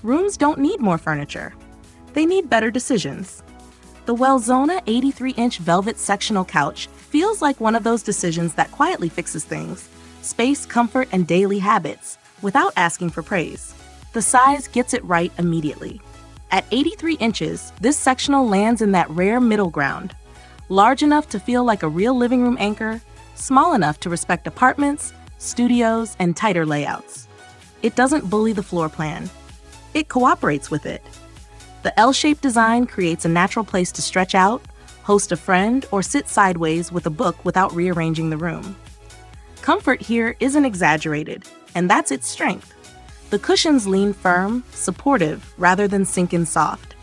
Rooms don't need more furniture. They need better decisions. The Welzona 83-inch velvet sectional couch feels like one of those decisions that quietly fixes things, space, comfort, and daily habits, without asking for praise. The size gets it right immediately. At 83 inches, this sectional lands in that rare middle ground, large enough to feel like a real living room anchor, small enough to respect apartments, studios, and tighter layouts. It doesn't bully the floor plan. It cooperates with it. The L-shaped design creates a natural place to stretch out, host a friend, or sit sideways with a book without rearranging the room. Comfort here isn't exaggerated, and that's its strength. The cushions lean firm, supportive, rather than sink in soft.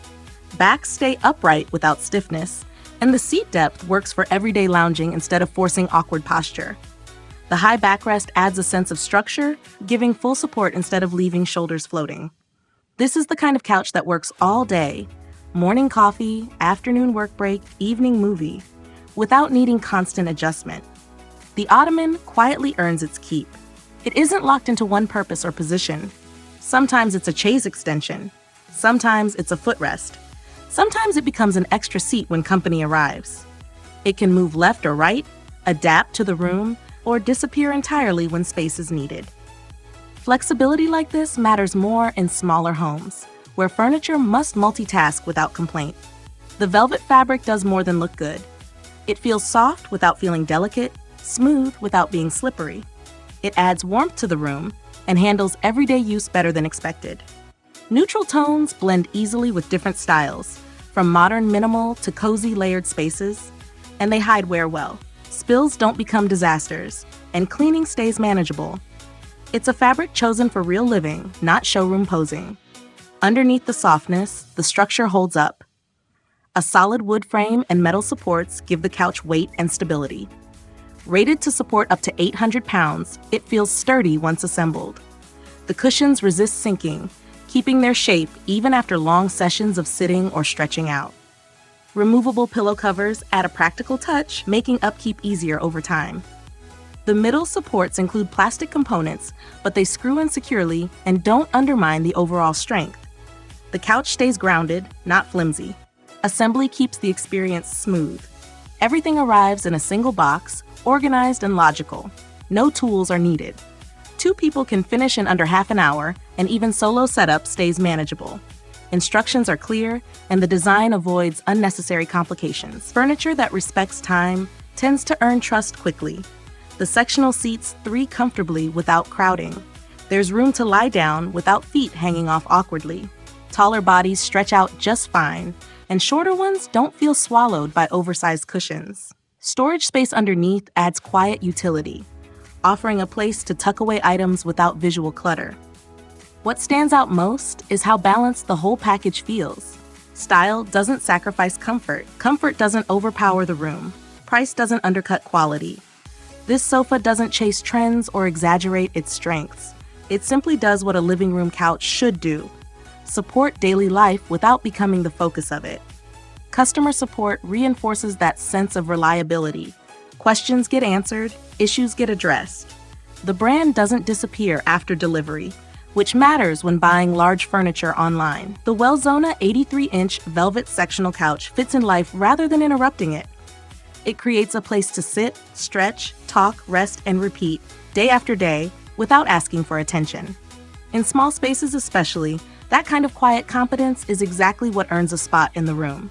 Backs stay upright without stiffness, and the seat depth works for everyday lounging instead of forcing awkward posture. The high backrest adds a sense of structure, giving full support instead of leaving shoulders floating. This is the kind of couch that works all day, morning coffee, afternoon work break, evening movie, without needing constant adjustment. The ottoman quietly earns its keep. It isn't locked into one purpose or position. Sometimes it's a chaise extension. Sometimes it's a footrest. Sometimes it becomes an extra seat when company arrives. It can move left or right, adapt to the room, or disappear entirely when space is needed. Flexibility like this matters more in smaller homes, where furniture must multitask without complaint. The velvet fabric does more than look good. It feels soft without feeling delicate, smooth without being slippery. It adds warmth to the room and handles everyday use better than expected. Neutral tones blend easily with different styles, from modern minimal to cozy layered spaces, and they hide wear well. Spills don't become disasters, and cleaning stays manageable. It's a fabric chosen for real living, not showroom posing. Underneath the softness, the structure holds up. A solid wood frame and metal supports give the couch weight and stability. Rated to support up to 800 pounds, it feels sturdy once assembled. The cushions resist sinking, keeping their shape even after long sessions of sitting or stretching out. Removable pillow covers add a practical touch, making upkeep easier over time. The middle supports include plastic components, but they screw in securely and don't undermine the overall strength. The couch stays grounded, not flimsy. Assembly keeps the experience smooth. Everything arrives in a single box, organized and logical. No tools are needed. 2 people can finish in under half an hour, and even solo setup stays manageable. Instructions are clear, and the design avoids unnecessary complications. Furniture that respects time tends to earn trust quickly. The sectional seats 3 comfortably without crowding. There's room to lie down without feet hanging off awkwardly. Taller bodies stretch out just fine, and shorter ones don't feel swallowed by oversized cushions. Storage space underneath adds quiet utility, offering a place to tuck away items without visual clutter. What stands out most is how balanced the whole package feels. Style doesn't sacrifice comfort. Comfort doesn't overpower the room. Price doesn't undercut quality. This sofa doesn't chase trends or exaggerate its strengths. It simply does what a living room couch should do: support daily life without becoming the focus of it. Customer support reinforces that sense of reliability. Questions get answered, issues get addressed. The brand doesn't disappear after delivery, which matters when buying large furniture online. The Welzona 83-inch velvet sectional couch fits in life rather than interrupting it. It creates a place to sit, stretch, talk, rest, and repeat, day after day, without asking for attention. In small spaces especially, that kind of quiet competence is exactly what earns a spot in the room.